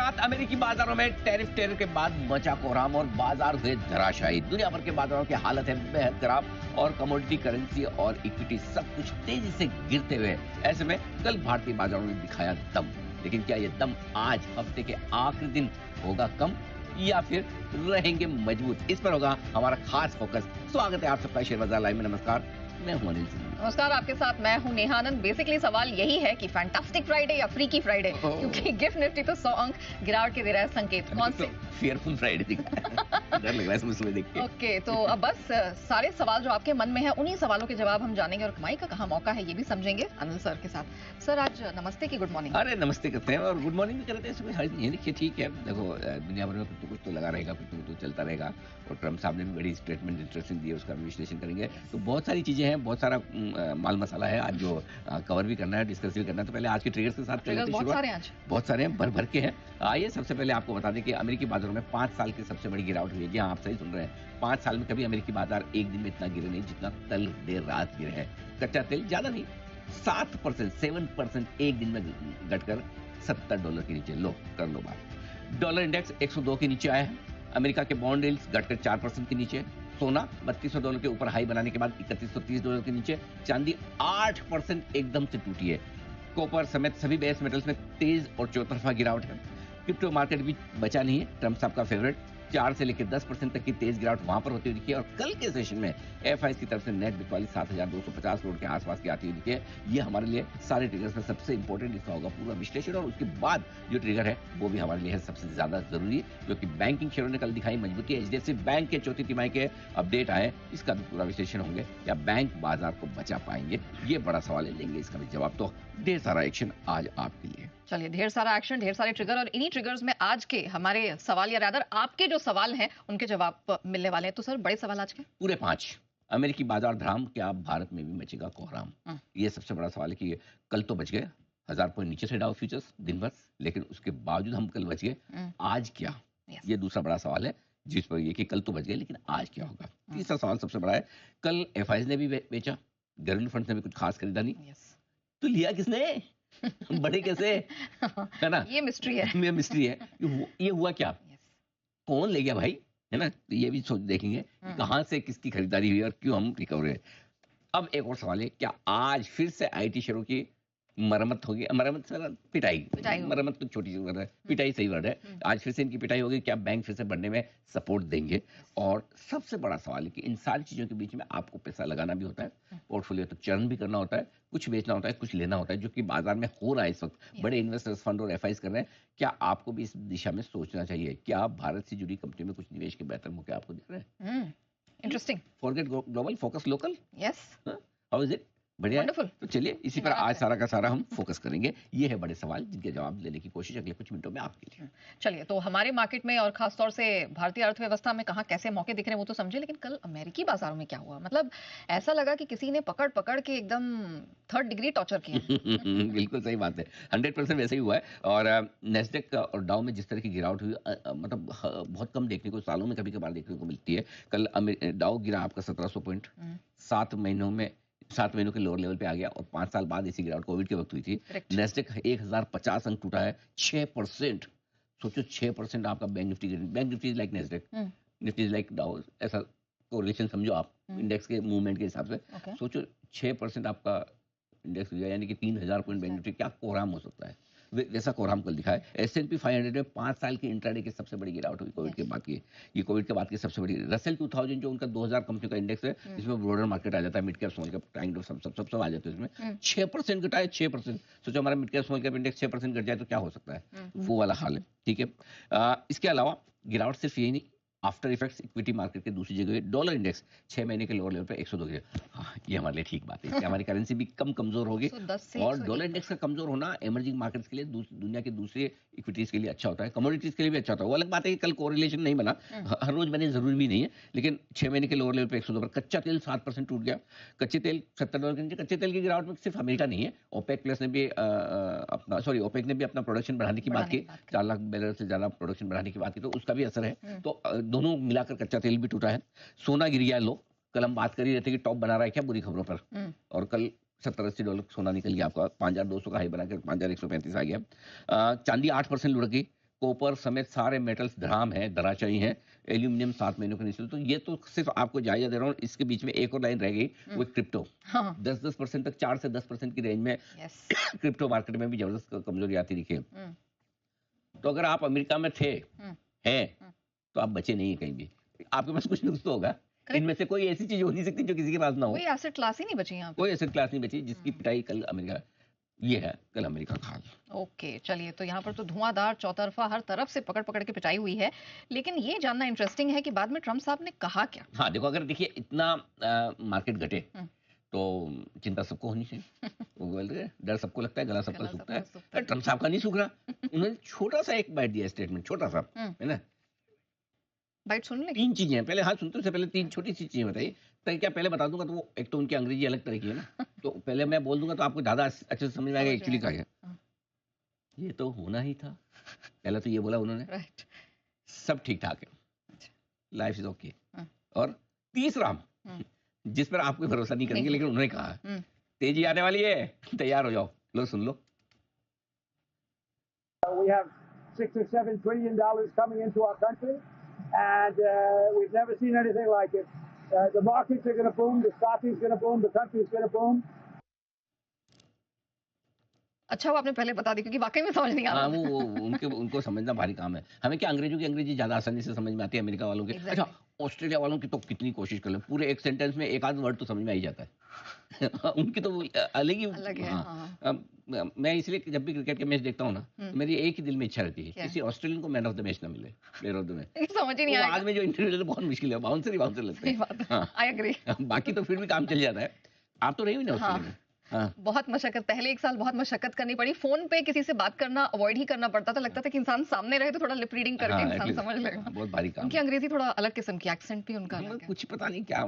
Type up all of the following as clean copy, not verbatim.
रात अमेरिकी बाजारों में टैरिफ टेरर के बाद मचा कोहराम और बाजार हुए धराशायी। दुनिया भर के बाजारों की हालत है बेहद खराब और कमोडिटी, करेंसी और इक्विटी सब कुछ तेजी से गिरते हुए। ऐसे में कल भारतीय बाजारों ने दिखाया दम, लेकिन क्या ये दम आज हफ्ते के आखिरी दिन होगा कम या फिर रहेंगे मजबूत? इस पर होगा हमारा खास फोकस। स्वागत है आप सबका शेयर बाजार लाइव में। नमस्कार, मैं हूं अनिल सिंह। नमस्कार, आपके साथ मैं हूं नेहा आनंद। बेसिकली सवाल यही है कि फैंटास्टिक फ्राइडे या फ्रीकी फ्राइडे, क्योंकि गिफ्ट निफ्टी तो 100 अंक गिरावट के दे रहा है संकेत। कौन से? फियरफुल फ्राइडे दिख रहा है। डर लग रहा है इसमें देख के। ओके, तो अब बस सारे सवाल जो आपके मन में है उन्हीं सवालों के जवाब हम जानेंगे और कमाई का कहाँ मौका है ये भी समझेंगे अनिल सर के साथ। सर आज नमस्ते की गुड मॉर्निंग। अरे नमस्ते करते हैं और गुड मॉर्निंग भी करते हैं। इसमें हर्ज नहीं है। देखिए ठीक है, देखो दुनिया भर में कुछ तो लगा रहेगा, कुछ तो चलता रहेगा और ट्रम्प साहब ने भी बड़ी स्टेटमेंट इंटरेस्टिंग दी है, उसका विश्लेषण करेंगे। तो बहुत सारी चीजें हैं, बहुत सारा माल मसाला है आज जो कवर भी करना है, डिस्कस भी करना है। तो पहले आज के ट्रिगर्स के साथ बहुत सारे हैं, भर के हैं। आइए सबसे पहले आपको बता दें कि अमेरिकी बाजारों में 5 साल की सबसे बड़ी गिरावट हुई है। जी हाँ, आप सही सुन रहे हैं, 5 साल में कभी अमेरिकी बाजार एक दिन में इतना गिरे नहीं जितना कल देर रात गिरे हैं। कच्चा तेल ज्यादा नहीं, 7% एक दिन में घटकर $70 के नीचे। लो कर लो बात। डॉलर इंडेक्स 102 के नीचे आया है। अमेरिका के बॉन्ड यील्ड्स घटकर 4% के नीचे। सोना $3200 के ऊपर हाई बनाने के बाद $3130 के नीचे। चांदी 8% एकदम से टूटी है। कॉपर समेत सभी बेस मेटल्स में तेज और चौतरफा गिरावट है। क्रिप्टो मार्केट भी बचा नहीं है, ट्रम्प साहब का फेवरेट। 4 से लेकर 10% तक की तेज गिरावट वहां पर होती हुई दिखी है। और कल के सेशन में एफआईएस की तरफ से नेट बिकवाली 7250 करोड़ के आसपास की आती हुई दिखी है। ये हमारे लिए सारे ट्रिगर्स में सबसे इंपॉर्टेंट इसका होगा पूरा विश्लेषण। और उसके बाद जो ट्रिगर है वो भी हमारे लिए है सबसे ज्यादा जरूरी, क्योंकि बैंकिंग शेयरों ने कल दिखाई मजबूती। एचडीएफसी बैंक के चौथी तिमाही के अपडेट आए, इसका भी पूरा विश्लेषण होंगे। या बैंक बाजार को बचा पाएंगे, ये बड़ा सवाल है, लेंगे इसका भी जवाब। तो ढेर सारा एक्शन आज आपके लिए। चलिए, ढेर सारा एक्शन, ढेर सारे ट्रिगर और इन्हीं ट्रिगर्स में आज के हमारे सवाल या रादर आपके जो सवाल हैं उनके जवाब मिलने वाले हैं। तो सर बड़े सवाल आज के पूरे 5। अमेरिकी बाजार धराम, क्या भारत में भी मचेगा कोहराम? ये सबसे बड़ा सवाल है कि कल तो बच गए 1000 पॉइंट नीचे से डाउ फ्यूचर्स दिन भर, लेकिन उसके बावजूद हम कल बच गए, आज क्या? ये दूसरा बड़ा सवाल है जिस पर ये कि कल तो बच गए लेकिन आज क्या होगा। तीसरा सवाल सबसे बड़ा है, कल एफआईएस ने भी बेचा, घरेलू फंड ने भी कुछ खास खरीदा नहीं, तो लिया किसने? बड़े कैसे? है ना, ये मिस्ट्री है। ये मिस्ट्री है। ये हुआ क्या? कौन ले गया भाई, है ना? तो ये भी सोच देखेंगे कहां से किसकी खरीदारी हुई और क्यों हम रिकवर हुए। अब एक और सवाल है, क्या आज फिर से आईटी शेयरों की मरम्मत होगी? मरम्मत से पिटाई, मरम्मत तो छोटी सी वर्ड है, पिटाई सही वर्ड है। आज फिर से इनकी पिटाई होगी, क्या बैंक फिर से बढ़ने में सपोर्ट देंगे? और सबसे बड़ा सवाल है कि इन सारी चीजों के बीच में आपको पैसा लगाना भी होता है, पोर्टफोलियो तो चर्न भी करना होता है, कुछ बेचना होता है, कुछ लेना होता है, जो कि बाजार में हो रहा है इस वक्त। बड़े इन्वेस्टर्स फंड और एफआईएस कर रहे हैं। क्या आपको भी इस दिशा में सोचना चाहिए? क्या भारत से जुड़ी कंपनी में कुछ निवेश के बेहतर मौके आपको दिख रहे हैं? Interesting. Forget global, focus local. Yes, how is it? बढ़िया है। तो चलिए इसी पर आज सारा का सारा हम फोकस करेंगे। ये है बड़े सवाल जिनके जवाब देने की कोशिश अगले कुछ मिनटों में आपके लिए। चलिए, तो हमारे मार्केट में और खास तौर से भारतीय अर्थव्यवस्था में कहाँ कैसे मौके दिख रहे हैं वो तो समझे, लेकिन कल अमेरिकी बाजारों में क्या हुआ? मतलब ऐसा लगा कि किसी ने पकड़ पकड़ के एकदम 3rd डिग्री टॉर्चर किया। बिल्कुल सही बात है, 100% वैसे ही हुआ है। और नेस्डेक और डाउ में जिस तरह की गिरावट हुई, मतलब बहुत कम देखने को, सालों में कभी कभार देखने को मिलती है। कल डाउ गिरा आपका 1700 पॉइंट, 7 महीनों के लोअर लेवल पे आ गया। और 5 साल बाद इसी गिरावट कोविड के वक्त हुई थी। नेस्डेक 1050 अंक टूटा है, 6%। सोचो 6% आपका bank Nifty like Nasdaq, Nifty like डाउ, ऐसा कोरिलेशन समझो आप इंडेक्स के मूवमेंट के हिसाब से। सोचो 6% आपका इंडेक्स गया, यानी कि 3000 पॉइंट बैंक निफ्टी। क्या कोहराम हो सकता है? वैसा कोहराम कल दिखा है। S&P 500 में 5 साल की इंट्राडे की सबसे बड़ी गिरावट हुई कोविड के बाद की। ये कोविड के बाद की सबसे बड़ी। रसेल 2000 जो उनका 2000 कंपनी का इंडेक्स है, इसमें ब्रॉडर मार्केट आ जाता है, mid cap small cap kind of सब आ जाते हैं इसमें। 6% घटा है, 6%। सोचो हमारा mid cap small cap index 6% घट जाए तो क्या हो सकता है? वो वाला हाल है, ठीक है। इसके अलावा गिरावट सिर्फ यही नहीं, आफ्टर इफेक्ट्स इक्विटी मार्केट के दूसरी जगह डॉलर इंडेक्स 6 महीने के लोअर लेवल पे 102 गिरा। ये हमारे लिए ठीक बात है, इससे हमारी करेंसी भी कम कमजोर होगी। और डॉलर इंडेक्स का कमजोर होना एमर्जिंग मार्केट्स के लिए, दुनिया के दूसरे इक्विटीज के लिए अच्छा होता है, कमोडिटीज के लिए भी अच्छा होता है। वो अलग बात है कि कल कोरिलेशन नहीं बना, हर रोज बने जरूरी भी नहीं है, लेकिन 6 महीने के लोअर लेवल पे 102 पर। कच्चा तेल 7% टूट गया, कच्चे तेल $70 के नीचे। कच्चे तेल की गिरावट में सिर्फ अमेरिका नहीं है, ओपेक प्लस ने भी ओपेक ने भी अपना प्रोडक्शन बढ़ाने की बात की, 4 लाख बैरल से ज्यादा प्रोडक्शन बढ़ाने की बात की, तो उसका भी असर है। तो दोनों मिलाकर कच्चा तेल भी टूटा है। सोना गिर गया लो, कल हम बात कर ही रहे थे कि टॉप बना रहा है क्या बुरी खबरों पर, और कल $70-80 सोना निकल गया आपका, 5200 का हाई बना कर $5135 आ गया। चांदी 8% लुढ़क गई, कॉपर समेत सारे मेटल्स धराम है, धराशायी हैं, एल्यूमिनियम 7 महीनों का निचले। तो ये तो सिर्फ आपको जायजा दे रहा हूँ। इसके बीच में एक और लाइन रह गई, वो क्रिप्टो। हाँ 10% तक, 4 से 10% की रेंज में यस क्रिप्टो मार्केट में भी जबरदस्त कमजोरी आती दिखी है। तो अगर आप अमेरिका में थे, हैं, तो आप बचे नहीं हैं कहीं भी। आपके पास कुछ ना कुछ तो होगा। इनमें से कोई ऐसी चीज हो नहीं सकती जो किसी के पास ना हो। कोई एसेट क्लास ही नहीं बची यहाँ पे। कोई एसेट क्लास नहीं बची जिसकी पिटाई कल अमेरिका, ये है कल अमेरिका का हाल। ओके चलिए, तो यहाँ पर तो धुआंधार चौतरफा हर तरफ से पकड़ पकड़ के पिटाई हुई है, लेकिन ये जानना इंटरेस्टिंग है कि बाद में ट्रम्प साहब ने कहा क्या। हाँ देखो, अगर देखिए इतना मार्केट घटे तो चिंता सबको होनी चाहिए। वो बोलते हैं डर सबको लगता है, गला सबका गला सूखता है। सबका सूखता है। ट्रम्प साहब का नहीं सूख रहा। उन्होंने छोटा सा एक बाइट दिया, स्टेटमेंट छोटा सा, है ना। बाइट सुन ले। 3 चीजें हैं पहले, हाँ सुनते से पहले 3 छोटी सी चीजें बताइए। तो क्या पहले बता दूंगा तो वो एक तो उनकी अंग्रेजी अलग तरह की है ना, तो पहले मैं बोल दूंगा तो आपको ज्यादा अच्छे से समझ में आएगा एक्चुअली क्या है। ये तो होना ही था, पहले तो ये बोला उन्होंने। राइट। सब ठीक ठाक है, लाइफ इज ओके। और तीसरा, जिस पर आप कोई भरोसा नहीं करेंगे, लेकिन उन्होंने कहा तेजी आने वाली है, तैयार हो जाओ। लो सुन लो। We have $6 or $7 trillion coming into our country, and we've never seen anything like it. The markets are going to boom, the stock is going to boom, the country is going to boom. अच्छा, वो आपने पहले बता दी क्योंकि वाकई में समझ नहीं आ रहा। हाँ, वो उनको समझना भारी काम है। हमें क्या, अंग्रेजों की अंग्रेजी ज्यादा आसानी से समझ में आती है, अमेरिका वालों की। अच्छा, ऑस्ट्रेलिया वालों की तो कितनी कोशिश कर ले, पूरे एक सेंटेंस में एक आध वर्ड तो समझ में आ ही जाता है। उनकी तो अलग ही है। हाँ। मैं इसलिए जब भी क्रिकेट के मैच देखता हूँ ना, तो मेरी एक ही दिल में इच्छा रहती है, किसी ऑस्ट्रेलियन को मैन ऑफ द मैच ना मिले, प्लेयर ऑफ द मैच। समझ ही नहीं आया। आज में जो इंटरव्यू लेते बहुत मुश्किल है, बाउंसर ही बाउंसर लगते हैं। I agree. बाकी तो फिर भी काम चल जाता है। आप तो रही हुई ना ऑस्ट्रेलिया में। हाँ। बहुत मशक्कत, पहले 1 साल बहुत मशक्कत करनी पड़ी। फोन पे किसी से बात करना अवॉइड ही करना पड़ता था। लगता था कि इंसान सामने रहे तो थोड़ा लिप रीडिंग करके इंसान समझ लेगा। बहुत भारी काम। उनकी अंग्रेजी थोड़ा अलग किस्म की, एक्सेंट भी उनका अलग है। कुछ पता नहीं क्या।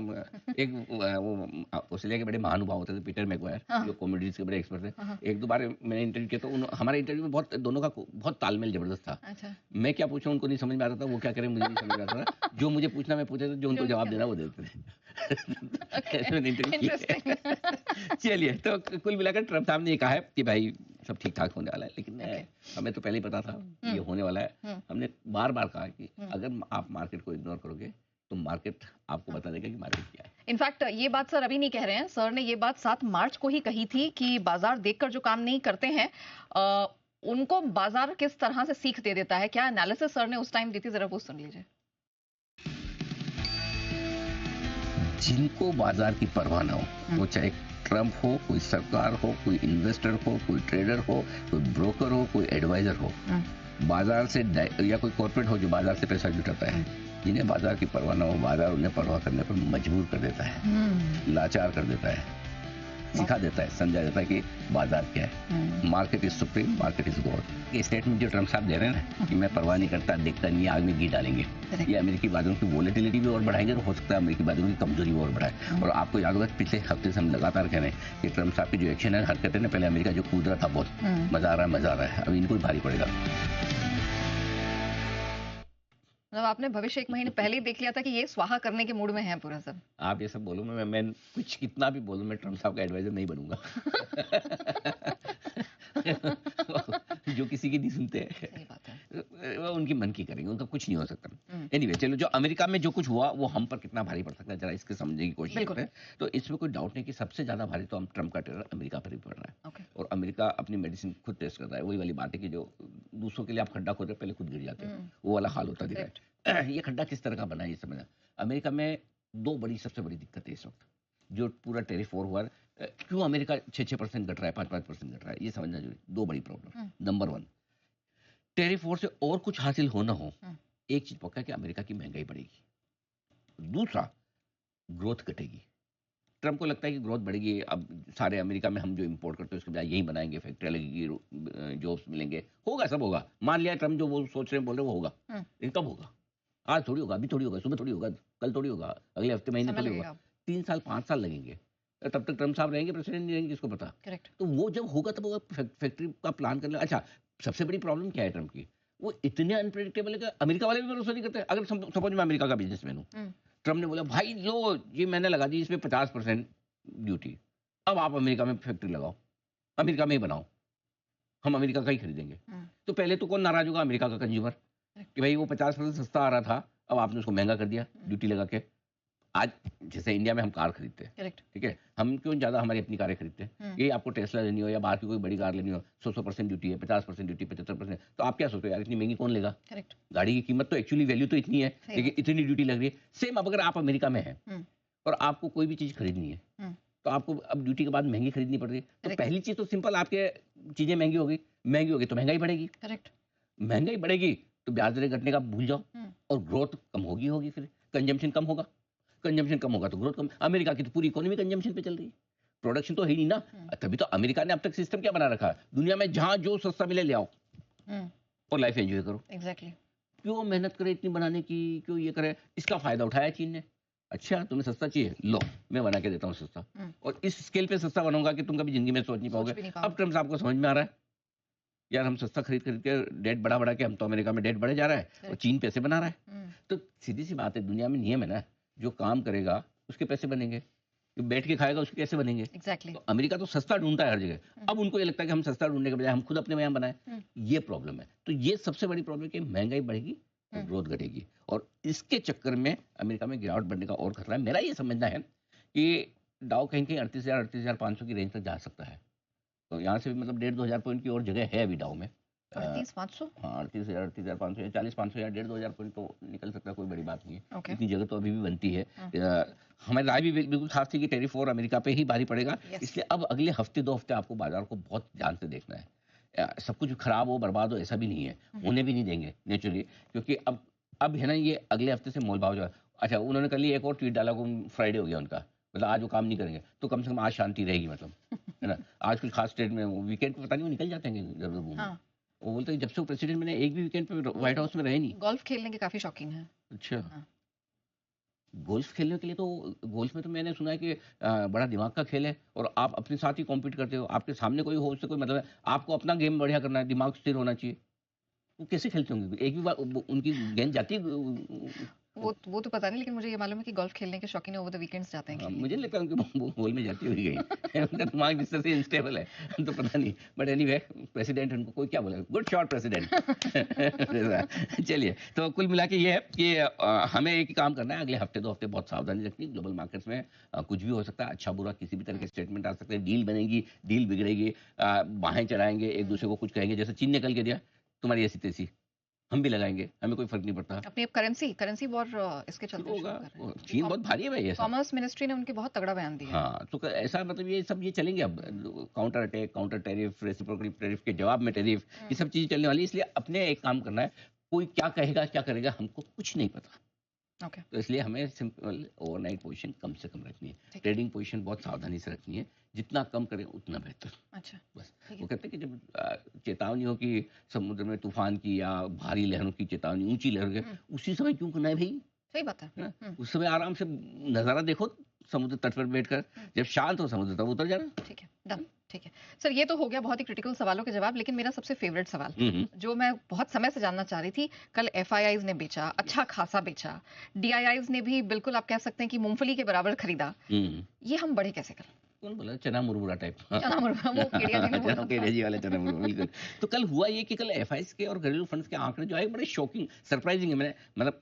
एक वो ऑस्ट्रेलिया के बड़े महानुभाव होते थे, पीटर मैगवायर, जो कॉमेडीज के बड़े एक्सपर्ट थे। एक दो बार मैंने इंटरव्यू किया तो हमारे इंटरव्यू में बहुत दोनों का बहुत तालमेल जबरदस्त था। अच्छा। मैं क्या पूछूं उनको नहीं समझ में आता था, वो क्या करें मुझे नहीं समझ में आता था। जो मुझे पूछना मैं पूछे थे, जो उनको जवाब देना वो देते थे। चलिए, तो कुल मिलाकर ट्रम्प साहब ने ये कहा है कि भाई सब ठीक ठाक होने वाला है, लेकिन हमें तो पहले ही पता था ये होने वाला है। हमने बार बार कहा कि अगर आप मार्केट को इग्नोर करोगे तो मार्केट आपको बता देगा कि मार्केट क्या है। इनफैक्ट ये बात सर अभी नहीं कह रहे हैं, सर ने ये बात 7 मार्च को ही कही थी कि बाजार देखकर जो काम नहीं करते हैं उनको बाजार किस तरह से सीख दे देता है। क्या एनालिसिस सर ने उस टाइम दी थी, जरा वो सुन लीजिए। जिनको बाजार की परवाह ना हो, वो चाहे ट्रम्प हो, कोई सरकार हो, कोई इन्वेस्टर हो, कोई ट्रेडर हो, कोई ब्रोकर हो, कोई एडवाइजर हो, बाजार से या कोई कॉर्पोरेट हो जो बाजार से पैसा जुटाता है, जिन्हें बाजार की परवाह ना हो, बाजार उन्हें परवाह करने पर मजबूर कर देता है, लाचार कर देता है, सिखा देता है, समझा देता है कि बाजार क्या है। Market is supreme, market is God. ये स्टेटमेंट जो ट्रम्प साहब दे रहे हैं ना कि मैं परवाह नहीं करता, देखता नहीं, आग में घी डालेंगे, ये अमेरिकी बाजारों की वोलेटिलिटी भी और बढ़ाएंगे और हो सकता है अमेरिकी बाजारों की कमजोरी भी और बढ़ाए। और आपको याद होगा पिछले हफ्ते से हम लगातार कह रहे हैं कि ट्रम्प साहब की जो एक्शन है, हरकतें ना, पहले अमेरिका जो कूद रहा था बहुत मजा आ रहा है, अब इनको भी भारी पड़ेगा। मतलब आपने भविष्य 1 महीने पहले ही देख लिया था कि ये स्वाहा करने के मूड में है पूरा सब। आप ये सब बोलो, मैं कुछ कितना भी बोलूं, मैं ट्रम्प साहब का एडवाइजर नहीं बनूंगा। जो किसी की नहीं सुनते हैं, सही बात है। वो उनकी मन की करेंगे, उनका कुछ नहीं हो सकता। एनीवे, चलो, जो अमेरिका में जो कुछ हुआ वो हम पर कितना भारी पड़ सकता है, जरा इसके समझने की कोशिश करते हैं। तो इसमें कोई डाउट नहीं कि सबसे ज्यादा भारी तो हम ट्रम्प का टेरर अमेरिका पर ही पड़ रहा है। और अमेरिका अपनी मेडिसिन खुद टेस्ट कर रहा है। वही वाली बात है कि जो दूसरों के लिए आप खड्डा खोद रहे, पहले खुद गिर जाते हैं, वो वाला हाल होता दिख रहा है। ये खड्डा किस तरह का बना है ये समझना। अमेरिका में 2 सबसे बड़ी दिक्कत है इस वक्त, जो पूरा टेरिफ वॉर हुआ, क्यों अमेरिका 6% घट रहा है, 5% घट रहा है, ये समझना जरूरी। 2 बड़ी प्रॉब्लम। नंबर 1, टेरिफ वॉर से और कुछ हासिल हो ना हो, एक चीज पक्का है कि अमेरिका की महंगाई बढ़ेगी। दूसरा, ग्रोथ घटेगी। ट्रम्प को लगता है कि ग्रोथ बढ़ेगी, अब सारे अमेरिका में हम जो इंपोर्ट करते हैं उसके बजाय यही बनाएंगे, फैक्ट्री लगेगी, जॉब्स मिलेंगे, होगा, सब होगा। मान लिया ट्रम्प जो वो सोच रहे हैं, बोल रहे हैं, वो होगा। लेकिन कब होगा? आज थोड़ी होगा, अभी थोड़ी होगा, सुबह थोड़ी होगा, कल थोड़ी होगा, अगले हफ्ते, महीने थोड़ी होगा। 3 साल 5 साल लगेंगे। तब तक ट्रम्प साहब रहेंगे, प्रेसिडेंट नहीं रहेंगे, किसको पता। करेक्ट। तो वो जब होगा तब होगा, फैक्ट्री का प्लान करना। अच्छा, सबसे बड़ी प्रॉब्लम क्या है ट्रम्प की, वो इतने अनप्रेडिक्टेबल है कि अमेरिका वाले भी भरोसा नहीं करते। अगर सपोज मैं अमेरिका का बिजनेसमैन हूँ, ट्रम्प ने बोला भाई लो ये मैंने लगा दी इसमें 50% ड्यूटी, अब आप अमेरिका में फैक्ट्री लगाओ, अमेरिका में ही बनाओ, हम अमेरिका का ही खरीदेंगे। तो पहले तो कौन नाराज होगा? अमेरिका का कंज्यूमर, कि भाई वो 50% सस्ता आ रहा था, अब आपने उसको महंगा कर दिया ड्यूटी लगा के। आज जैसे इंडिया में हम कार खरीदते हैं, करेक्ट। ठीक है, हम क्यों ज़्यादा हमारी अपनी कारें खरीदते हैं? ये आपको टेस्ला लेनी हो या बाहर की कोई बड़ी कार लेनी हो, 100% ड्यूटी है, 50% ड्यूटी, 75%, तो आप क्या सोचते हो यार इतनी महंगी कौन लेगा? करेक्ट। गाड़ी की कीमत तो एक्चुअली वैल्यू तो इतनी है, सही लेकिन इतनी ड्यूटी लग रही है। सेम अब अगर आप अमेरिका में हैं हम्म, और आपको कोई भी चीज़ खरीदनी है, हम्म, तो आपको अब ड्यूटी के बाद महंगी खरीदनी पड़ रही है। तो Correct. पहली चीज़ तो सिंपल, आपके चीज़ें महंगी होगी तो महंगाई बढ़ेगी, करेक्ट। महंगाई बढ़ेगी तो ब्याज दरें घटने का भूल जाओ, हम्म, और ग्रोथ कम होगी, फिर कंजम्पशन कम होगा, कंजम्पशन कम होगा तो ग्रोथ कम। अमेरिका की तो पूरी इकोनॉमी कंजम्पशन पे चल रही है, प्रोडक्शन तो है ही नहीं ना। तभी तो अमेरिका ने अब तक सिस्टम क्या बना रखा है, दुनिया में जहां जो सस्ता मिले ले आओ और लाइफ एंजॉय करो। एग्जैक्टली। क्यों मेहनत करे इतनी बनाने की, क्यों ये करे? इसका फायदा उठाया चीन ने। अच्छा तुम्हें सस्ता चाहिए, लो मैं बना के देता हूँ सस्ता, और इस स्केल पे सस्ता बनाऊंगा कि तुम कभी जिंदगी में सोच नहीं पाओगे। भी नहीं अब ट्रम्प साहब को समझ में आ रहा है यार, हम सस्ता खरीद खरीद के डेट बढ़ा के, हम तो अमेरिका में डेट बढ़े जा रहा है और चीन पैसे बना रहा है। तो सीधी सी बात है, दुनिया में नियम है ना, जो काम करेगा उसके पैसे बनेंगे, जो बैठ के खाएगा उसके कैसे बनेंगे? एग्जैक्टली। तो अमेरिका तो सस्ता ढूंढता है हर जगह। अब उनको ये लगता है कि हम सस्ता ढूंढने के बजाय हम खुद अपने यहाँ बनाए। ये प्रॉब्लम है। तो ये सबसे बड़ी प्रॉब्लम है कि महंगाई बढ़ेगी तो ग्रोथ घटेगी, और इसके चक्कर में अमेरिका में गिरावट बढ़ने का और खतरा है। मेरा ये समझना है कि डाउ कहीं कहीं 38,500 की रेंज तक जा सकता है। तो यहाँ से भी मतलब 1,500-2,000 पॉइंट की और जगह है अभी डाउ में। 38,500। हाँ 38,500 या 40,500 या 1,500 पॉइंट तो निकल सकता है, कोई बड़ी बात नहीं है। Okay. इतनी जगह तो अभी भी बनती है। हमारी राय भी बिल्कुल खास थी कि टैरिफ और अमेरिका पे ही भारी पड़ेगा। Yes. इसलिए अब अगले हफ्ते 2 हफ्ते आपको बाजार को बहुत ध्यान से देखना है। सब कुछ खराब हो बर्बाद हो ऐसा भी नहीं है, होने भी नहीं देंगे नेचुरली, क्योंकि अब है ना, ये अगले हफ्ते से मोल भाव जो है। अच्छा उन्होंने कल एक और ट्वीट डाला, फ्राइडे हो गया उनका, मतलब आज वो काम नहीं करेंगे, तो कम से कम आज शांति रहेगी, मतलब है ना। आज कुछ खास स्टेट में वीकेंड पे पता नहीं वो निकल जाते हैं इधर उधर घूमने। हाँ। वो बोलते हैं जब से वो प्रेसिडेंट बने एक भी वीकेंड पे व्हाइट हाउस में रहे नहीं। गोल्फ खेलने के काफी शौकीन है। अच्छा। हाँ। गोल्फ खेलने के लिए तो, गोल्फ में तो मैंने सुना है कि बड़ा दिमाग का खेल है, और आप अपने साथ ही कॉम्पीट करते हो, आपके सामने कोई हो उससे कोई मतलब है। आपको अपना गेम बढ़िया करना है, दिमाग स्थिर होना चाहिए। वो कैसे खेलते होंगे? एक भी बार उनकी गेंद जाती है? वो तो पता नहीं, लेकिन मुझे ये मालूम है कि गोल्फ खेलने के शौकीन है, ओवर द वीकेंड्स जाते हैं हाँ, खेलने। मुझे नहीं लगता उनके बॉल में जाती हुई गई। उनका दिमाग जिस तरह से अनस्टेबल है तो पता नहीं, बट एनीवे प्रेसिडेंट उनको कोई क्या बोले, गुड शॉट प्रेसिडेंट। चलिए, तो कुल मिला के ये है कि हमें एक ही काम करना है, अगले हफ्ते 2 हफ्ते बहुत सावधानी रखनी। ग्लोबल मार्केट्स में कुछ भी हो सकता है, अच्छा बुरा किसी भी तरह के स्टेटमेंट आ सकते हैं, डील बनेगी, डील बिगड़ेगी, बाहें चढ़ाएंगे, एक दूसरे को कुछ कहेंगे, जैसे चीन ने कल कह दिया तुम्हारी ऐसी तैसी, हम भी लगाएंगे, हमें कोई फर्क नहीं पड़ता। अपनी अब करेंसी वॉर इसके चलते शुरू होगा, कर रहे हैं। चीन बहुत भारी है भाई ऐसा। कॉमर्स मिनिस्ट्री ने उनकी बहुत तगड़ा बयान दिया है। हाँ तो ऐसा मतलब ये सब ये चलेंगे अब, counter attack, counter tariff, reciprocal tariff के जवाब में टैरिफ, ये सब चीजें चलने वाली है। इसलिए अपने एक काम करना है, कोई क्या कहेगा क्या करेगा हमको कुछ नहीं पता। ओके। तो इसलिए हमें सिंपल ओवरनाइट पोजीशन कम से कम रखनी है, ट्रेडिंग पोजीशन बहुत सावधानी से रखनी है, जितना कम करें उतना बेहतर। अच्छा। बस वो कहते हैं कि जब चेतावनी हो कि समुद्र में तूफान की या भारी लहरों की चेतावनी, ऊंची लहरों की, उसी समय क्यों करना है भाई? सही बात है। ना? उस समय आराम से नजारा देखो समुद्र तट पर बैठकर, जब शांत हो समुद्र तब उतर जाना। ठीक है, डन। ठीक है सर, ये तो हो गया बहुत ही क्रिटिकल सवालों के जवाब, लेकिन मेरा सबसे फेवरेट सवाल जो मैं बहुत समय से जानना चाह रही थी, कल एफआईआईज ने बेचा, अच्छा खासा बेचा, डीआईआईज ने भी बिल्कुल आप कह सकते हैं कि मूंगफली के बराबर खरीदा। ये हम बड़े कैसे करें? कौन बोला? चना मुरमुरा टाइप। चना मुरमुरा, वो केडिया जी ने बोला था। केडिया जी वाला चना मुरमुरा, बिल्कुल। तो कल हुआ ये कि कल एफआईआईज के और घरेलू फंड्स के आंकड़े जो है बड़े शॉकिंग, सरप्राइजिंग है। मैंने मतलब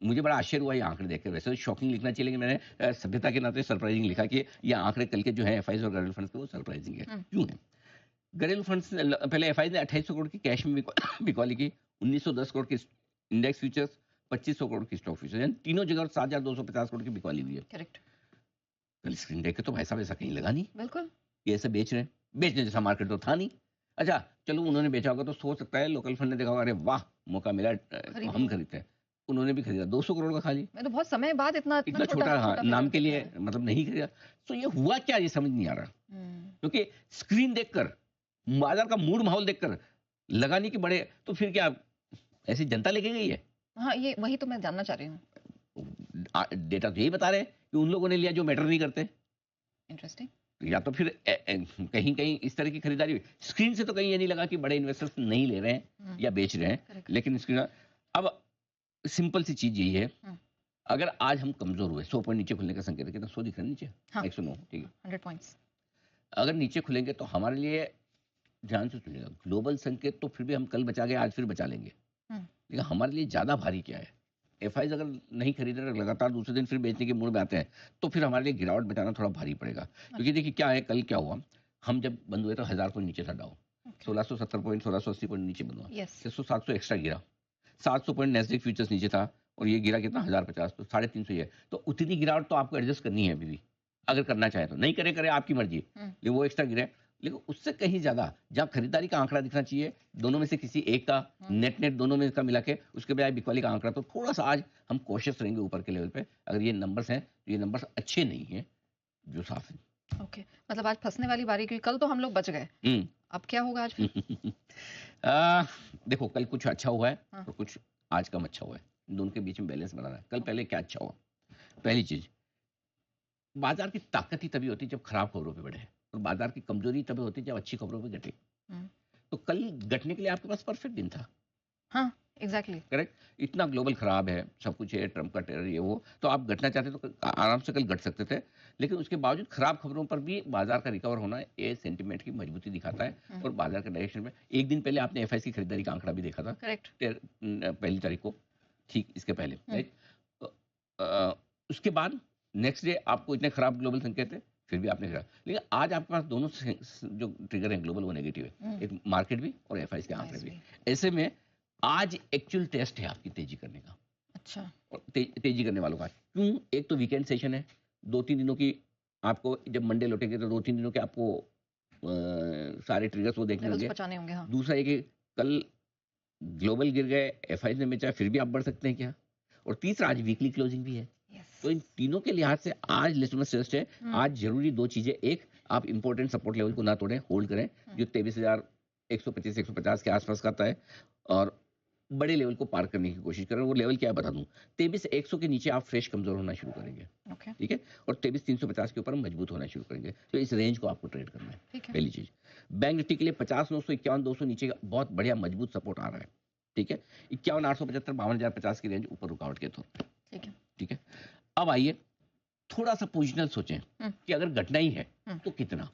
मुझे बड़ा आश्चर्य हुआ ये आंकड़े देख के। वैसे तो शॉकिंग लिखना चाहिए, लेकिन मैंने सभ्यता के नाते सरप्राइजिंग लिखा कि ये आंकड़े कल के जो है एफआईआईज और घरेलू फंड्स के, वो सरप्राइजिंग है। क्यों है? घरेलू फंड्स पहले एफआईआईज ने 2800 करोड़ की कैश में बिकवाली की, 1910 करोड़ की इंडेक्स फ्यूचर्स, 2500 करोड़ की स्टॉक फ्यूचर्स, यानी तीनों जगह 7250 करोड़ की बिकवाली हुई है। करेक्ट। कल स्क्रीन देख के तो भाई साहब ऐसा कहीं लगा नहीं, बिल्कुल ये ऐसे बेच रहे हैं, बेचने जैसा मार्केट तो था नहीं। अच्छा चलो उन्होंने बेचा होगा तो सोच सकता है लोकल फंड ने देखा होगा, अरे वाह मौका मिला तो हम खरीदते हैं। उन्होंने भी खरीदा 200 करोड़ का खाली, मैं तो बहुत समय बाद इतना छोटा हाँ, नाम के लिए मतलब नहीं खरीदा। तो ये हुआ क्या, ये समझ नहीं आ रहा, क्योंकि स्क्रीन देखकर, बाजार का मूड माहौल देखकर लगा नहीं कि बड़े, तो फिर क्या ऐसी जनता लेके गई है? हाँ, ये वही तो मैं जानना चाह रही हूँ। डेटा तो यही बता रहे हैं कि उन लोगों ने लिया जो मैटर नहीं करते। इंटरेस्टिंग। या तो फिर कहीं कहीं इस तरह की खरीदारी हुई। स्क्रीन से तो कहीं ये नहीं लगा कि बड़े इन्वेस्टर्स नहीं ले रहे हैं या बेच रहे हैं, लेकिन स्क्रीन। अब सिंपल सी चीज यही है, अगर आज हम कमजोर हुए, 100 पॉइंट नीचे खुलने का संकेत है, कितना 100 दिख रहा है नीचे, 109, ठीक है, 100 पॉइंट्स। अगर नीचे खुलेंगे तो हमारे लिए ध्यान से सुनिएगा, ग्लोबल संकेत तो फिर भी हम कल बचा गए, आज फिर बचा लेंगे। लेकिन हमारे लिए ज़्यादा भारी क्या है? एफआईज अगर नहीं खरीद रहे, लगातार दूसरे दिन फिर बेचने के मूड में आते हैं, तो फिर हमारे लिए गिरावट बचाना थोड़ा भारी पड़ेगा। क्योंकि देखिए क्या है, कल क्या हुआ, हम जब बंद हुए तो 1000 पॉइंट नीचे था डाउ, 1670 पॉइंट, 1680 पॉइंट नीचे बंद हुआ, 600-700 एक्स्ट्रा गिरा, 700 पॉइंट नैस्डैक फ्यूचर्स नीचे था, और ये गिरा कितना, 1050, तो 350 ही है। तो उतनी गिरावट तो आपको एडजस्ट करनी है अभी भी, अगर करना चाहे तो। नहीं करे करे आपकी मर्जी, लेकिन वो एक्स्ट्रा गिरे। लेकिन उससे कहीं ज्यादा जहाँ खरीदारी का आंकड़ा दिखना चाहिए, दोनों में से किसी एक का, नेट दोनों में का मिला के, उसके बजाय बिकवाली का आंकड़ा, तो थोड़ा सा आज हम कोशिश रहेंगे ऊपर के लेवल पे। अगर ये नंबर्स हैं तो ये नंबर्स अच्छे नहीं हैं, जो साफ है। ओके, मतलब आज फंसने वाली बारी, क्योंकि कल तो हम लोग बच गए, अब क्या होगा आज फिर? देखो, कल कुछ अच्छा हुआ है और कुछ आज कम अच्छा हुआ है, दोनों के बीच में बैलेंस बनाना है। कल पहले क्या अच्छा हुआ? पहली चीज, बाजार की ताकत ही तभी होती है जब खराब खबरों पे बढ़े, और बाजार की कमजोरी तभी होती है जब अच्छी खबरों पे घटे। तो कल घटने के लिए आपके पास परफेक्ट दिन था। हाँ, एग्जैक्टली करेक्ट। इतना ग्लोबल खराब है, सब कुछ है, ट्रम्प का टेरर, ये वो, तो आप घटना चाहते तो आराम से कल घट सकते थे। लेकिन उसके बावजूद खराब खबरों पर भी बाजार का रिकवर होना, ये सेंटिमेंट की मजबूती दिखाता है, और बाजार के डायरेक्शन में। एक दिन पहले आपने एफआईआई की खरीदारी का आंकड़ा भी देखा था, करेक्ट, पहली तारीख को, ठीक इसके पहले, राइट। उसके बाद नेक्स्ट डे आपको इतने खराब ग्लोबल संकेत थे, फिर भी आपने खराब। लेकिन आज आपके पास दोनों जो ट्रिगर है ग्लोबल, वो नेगेटिव है, एक मार्केट भी और एफआईआई के आंकड़े भी। ऐसे में आज एक्चुअल टेस्ट है आपकी तेजी करने का। अच्छा, और तेजी करने वालों का क्यों? एक तो वीकेंड सेशन है, 2-3 दिनों की, आपको जब मंडे लौटेंगे तो 2-3 दिनों के आपको सारे ट्रिगर्स वो देखने होंगे। बचाने होंगे। हाँ, दूसरा ये कि कल ग्लोबल गिर गए, एफआईआई ने बेचा, फिर भी आप बढ़ सकते हैं क्या? और तीसरा, आज वीकली क्लोजिंग भी है। तो इन तीनों के लिहाज से आज लिटमस टेस्ट है। आज जरूरी दो चीजें, एक, आप इंपॉर्टेंट सपोर्ट लेवल को ना तोड़ें, होल्ड करें, जो 23,125-150 के आसपास का आता है, और बड़े लेवल को पार करने की कोशिश करें। वो लेवल क्या है बता दूं, 23,100 के नीचे आप फ्रेश कमजोर होना शुरू करेंगे, ठीक है, और 23,350 के ऊपर मजबूत होना शुरू करेंगे। तो इस रेंज को आपको ट्रेड करना है, पहली चीज। बैंक निफ्टी के लिए 50,951-200 नीचे का बहुत बढ़िया मजबूत सपोर्ट आ रहा है, ठीक है। 51,875, 52,050 की रेंज ऊपर रुकावट के तौर पर, ठीक है। अब आइए थोड़ा सा पोजिशनल सोचें कि अगर घटना ही है तो कितना।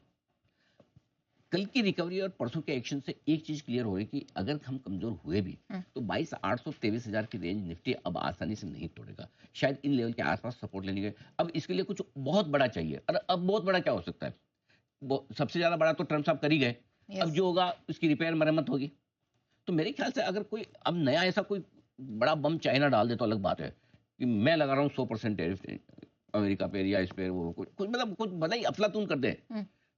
कल की रिकवरी और परसों के एक्शन से एक चीज क्लियर हो रही कि अगर हम कमजोर हुए भी तो 22,800 23,000 की रेंज निफ्टी अब आसानी से नहीं तोड़ेगा। शायद इन लेवल के आसपास सपोर्ट लेने के, अब इसके लिए कुछ बहुत बड़ा चाहिए। और अब बहुत बड़ा क्या हो सकता है? सबसे ज्यादा बड़ा तो ट्रम्प साहब कर ही गए, अब जो होगा उसकी रिपेयर मरम्मत होगी। तो मेरे ख्याल से अगर कोई अब नया ऐसा कोई बड़ा बम चाइना डाल दे तो अलग बात है कि मैं लगा रहा हूँ 100% टैरिफ अमेरिका पे या इस पे, वो कुछ मतलब कुछ भले ही अफलातून कर दे,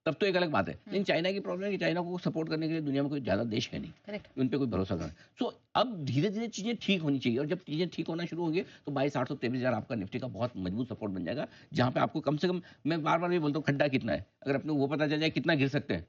तब तो एक अलग बात है। लेकिन चाइना की प्रॉब्लम है कि चाइना को सपोर्ट करने के लिए दुनिया में कोई ज्यादा देश है नहीं, उन पे कोई भरोसा करना। सो अब धीरे धीरे चीजें ठीक होनी चाहिए, और जब चीजें ठीक होना शुरू होंगी तो 22,800 23,000 आपका निफ्टी का बहुत मजबूत सपोर्ट बन जाएगा, जहां पे आपको कम से कम, मैं बार बार भी बोलता हूँ, खड्डा कितना है, अगर अपने वो पता चल जाए कितना गिर सकते हैं,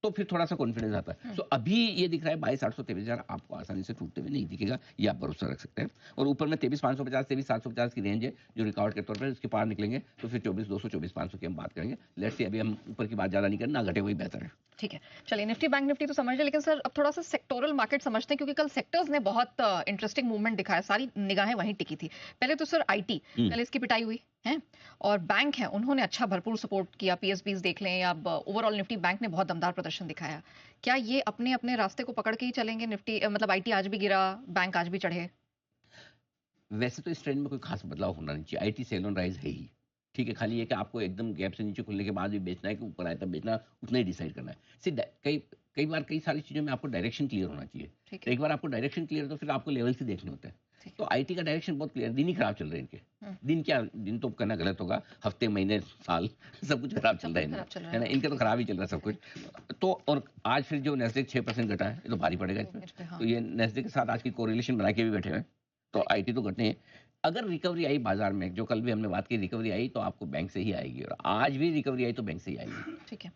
तो फिर थोड़ा सा कॉन्फिडेंस आता है। सो अभी ये दिख रहा है 22,800 23,000 आपको आसानी से टूटते हुए नहीं दिखेगा, ये आप भरोसा रख सकते हैं। और ऊपर में 23,550 23,750 की रेंज है जो रिकॉर्ड के तौर पर, उसके पार निकलेंगे तो फिर 24,200 24,500 की हम बात करेंगे। लेट्स सी, अभी हम ऊपर की बात ज्यादा नहीं करें, ना घटे वही बेहतर है। ठीक है, चलिए निफ्टी बैंक निफ्टी तो समझ रहे, लेकिन सर अब थोड़ा सा सेक्टोरल मार्केट समझते हैं, क्योंकि कल सेक्टर्स ने बहुत इंटरेस्टिंग मूवमेंट दिखाया, सारी निगाहें वहीं टिकी थी। पहले तो सर आईटी, पहले इसकी पिटाई हुई है, और बैंक है उन्होंने अच्छा भरपूर सपोर्ट किया, पीएसबीज देख लें, या ओवरऑल निफ्टी बैंक ने बहुत दमदार प्रदर्शन दिखाया। क्या ये अपने अपने रास्ते को पकड़ के ही चलेंगे? निफ्टी मतलब आईटी आज भी गिरा, बैंक आज भी चढ़े। वैसे तो इस ट्रेंड में कोई खास बदलाव होना नहीं चाहिए, आईटी सेल ऑन राइज है ही, ठीक है। खाली ये कि आपको एकदम गैप से नीचे खुलने के बाद भी बेचना है कि ऊपर आए तब बेचना, उतना ही डिसाइड करना है। सिर्फ कई बार कई सारी चीजों में आपको डायरेक्शन क्लियर होना चाहिए। एक बार आपको डायरेक्शन क्लियर तो फिर आपको लेवल से देखने होते हैं। तो आईटी का डायरेक्शन बहुत क्लियर, दिन ही खराब चल रहे हैं इनके। दिन क्या, दिन तो कहना गलत होगा, हफ्ते महीने साल सब कुछ खराब चल रहा है ना, इनका तो खराब ही चल रहा है सब कुछ। तो और आज फिर जो नेस्डैक 6% घटा है, ये तो भारी पड़ेगा इसमें। तो ये नेस्डैक के साथ आज की कोरिलेशन बना के भी बैठे हुए हैं, तो आईटी तो घटने हैं। अगर रिकवरी आई बाजार में, जो कल भी हमने बात की, रिकवरी आई तो आपको बैंक से ही आएगी, और आज भी रिकवरी आई तो बैंक से ही आएगी, ठीक है।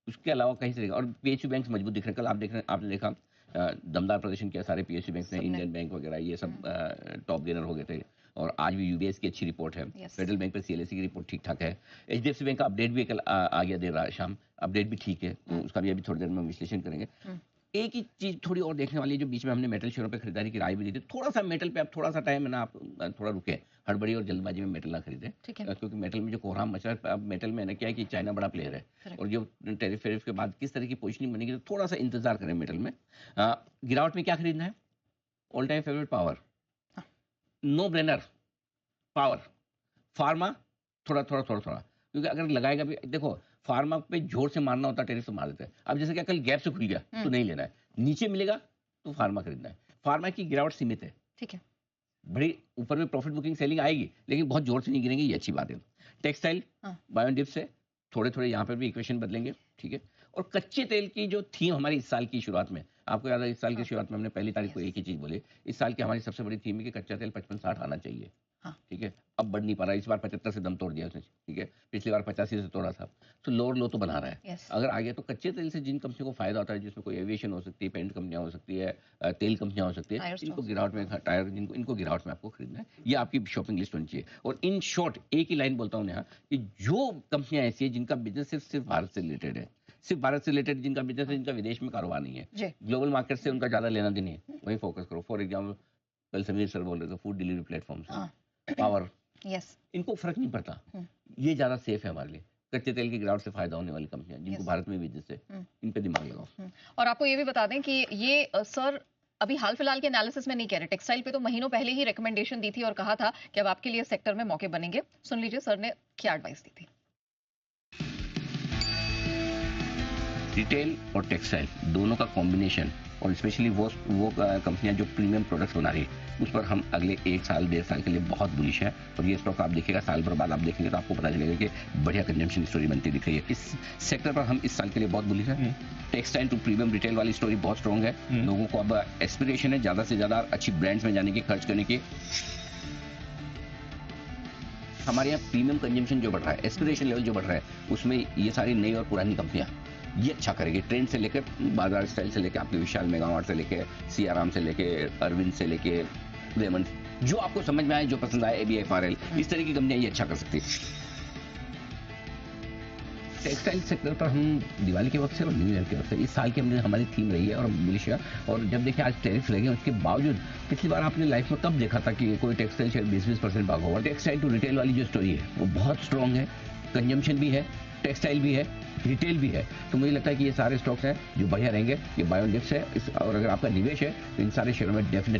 उसके अलावा कहीं से। और पीएसयू बैंक मजबूत दिख रहे हैं, कल आप देख रहे हैं, आपने देखा दमदार प्रदर्शन किया सारे पीएसयू बैंक ने, इंडियन बैंक वगैरह ये सब टॉप गेनर हो गए थे। और आज भी यूबीएस की अच्छी रिपोर्ट है, फेडरल बैंक पर सीएलएससी की रिपोर्ट ठीक ठाक है, एचडीएफसी बैंक का अपडेट भी कल आ गया देर रात शाम, अपडेट भी ठीक है, तो उसका भी अभी थोड़ी देर में विश्लेषण करेंगे। एक ही चीज थोड़ी और देखने वाली है, जो बीच में हमने मेटल शेयरों पे खरीदारी की राय भी दी थी, थोड़ा सा मेटल पे आप थोड़ा सा टाइम है ना, आप थोड़ा रुके, हड़बड़ी और जल्दबाजी में मेटल ना खरीदें, ठीक है। क्योंकि मेटल में जो कोहराम मच रहा है, अब मेटल में ना क्या है कि चाइना बड़ा प्लेयर है, Correct. और जो टैरिफ वेरिफ के बाद किस तरह की पोजिशनिंग बनेगी, तो थोड़ा सा इंतजार करें मेटल में। गिरावट में क्या खरीदना है? ऑल टाइम फेवरेट पावर, हाँ। No brainer power. फार्मा थोड़ा थोड़ा थोड़ा थोड़ा, क्योंकि अगर लगाएगा भी, देखो फार्मा पे जोर से मारना होता है, टेरिफ से मार देते हैं। अब जैसे क्या कल गैप से खुल गया तो नहीं लेना है, नीचे मिलेगा तो फार्मा खरीदना है। फार्मा की गिरावट सीमित है, ठीक है। बड़ी ऊपर में प्रॉफिट बुकिंग सेलिंग आएगी, लेकिन बहुत जोर से नहीं गिरेंगे, ये अच्छी बात है। टेक्सटाइल हाँ। बायोन डिप से थोड़े थोड़े यहाँ पर भी इक्वेशन बदलेंगे, ठीक है। और कच्चे तेल की जो थीम हमारी इस साल की शुरुआत में, आपको याद है इस साल की शुरुआत में हमने पहली तारीख को एक ही चीज बोली, इस साल की हमारी सबसे बड़ी थीम है कि कच्चा तेल 55-60 आना चाहिए, हाँ। ठीक है। अब बढ़ नहीं पा रहा, इस बार 75 से दम तोड़ दिया उसने, ठीक है। पिछली बार 85 से तोड़ा था, तो लोअर लो तो बना रहा है। Yes. अगर आगे तो कच्चे तेल से जिन कंपनियों को फायदा होता है, जिसमें कोई एविएशन हो सकती है, पेंट कंपनियां हो सकती है, तेल कंपनियां हो सकती है, Tire इनको stocks. गिरावट में, टायर जिनको, इनको गिरावट में आपको खरीदना है, ये आपकी शॉपिंग लिस्ट होनी चाहिए। और इन शॉर्ट एक ही लाइन बोलता हूँ यहाँ, कि जो कंपनियां ऐसी है जिनका बिजनेस सिर्फ भारत से रिलेटेड है, सिर्फ भारत से रिलेटेड जिनका बिजनेस है, जिनका विदेश में कारोबार नहीं है, ग्लोबल मार्केट से उनका ज्यादा लेना देना है, वही फोकस करो। फॉर एग्जाम्पल कल समीर सर बोल रहे थे food delivery platform, power, yes, इनको फर्क नहीं पड़ता, ये ज्यादा सेफ है हमारे लिए। कच्चे तेल की गिरावट से फायदा होने वाली कंपनियां जिनको भारत में बिजनेस है, इन पे दिमाग लगाओ। और आपको ये भी बता दें कि ये सर अभी हाल फिलहाल के एनालिसिस में नहीं कह रहे, टेक्सटाइल पे तो महीनों पहले ही रिकमेंडेशन दी थी और कहा था कि अब आपके लिए सेक्टर में मौके बनेंगे। सुन लीजिए सर ने क्या एडवाइस दी थी। रिटेल और टेक्सटाइल दोनों का कॉम्बिनेशन, और स्पेशली वो कंपनियां जो प्रीमियम प्रोडक्ट्स बना रही है, उस पर हम अगले 1 साल 1.5 साल के लिए बहुत बुलिश है। और ये स्टॉक आप देखिएगा, साल भर बाद आप देखेंगे तो आपको पता चलेगा कि बढ़िया कंजम्पशन स्टोरी बनती दिख रही है। इस सेक्टर पर हम इस साल के लिए बहुत बुलिश है। टेक्सटाइल टू प्रीमियम रिटेल वाली स्टोरी बहुत स्ट्रॉन्ग है। लोगों को अब एस्पिरेशन है ज्यादा से ज्यादा अच्छी ब्रांड्स में जाने की, खर्च करने की। हमारे यहाँ प्रीमियम कंजम्पशन जो बढ़ रहा है, एस्पिरेशन लेवल जो बढ़ रहा है, उसमें ये सारी नई और पुरानी कंपनियां ये अच्छा करेगी। ट्रेंड से लेकर बाजार स्टाइल से लेकर आपके विशाल मेगामार्ट से लेकर सियाराम से लेकर अरविंद से लेकर रेमंड, जो आपको समझ में आए, जो पसंद आए, ABFRL, इस तरह की कंपनियां ये अच्छा कर सकती है। टेक्सटाइल सेक्टर पर हम दिवाली के वक्त से और न्यू ईयर के वक्त से इस साल की हमारी थीम रही है और बुलिश है। और जब देखिए आज टैरिफ लगे, उसके बावजूद पिछली बार आपने लाइफ में कब देखा था कि कोई टेक्सटाइल शेयर 20% भागा हुआ। टेक्सटाइल टू रिटेल वाली जो स्टोरी है वो बहुत स्ट्रॉन्ग है, कंजम्पशन भी है, टेक्सटाइल भी है, रिटेल भी है। तो मुझे लगता है कि ये सारे स्टॉक्स हैं जो बढ़िया रहेंगे। ये बायोन डिप्स है, और अगर आपका निवेश है तो इन सारे शेयरों में डेफिनेट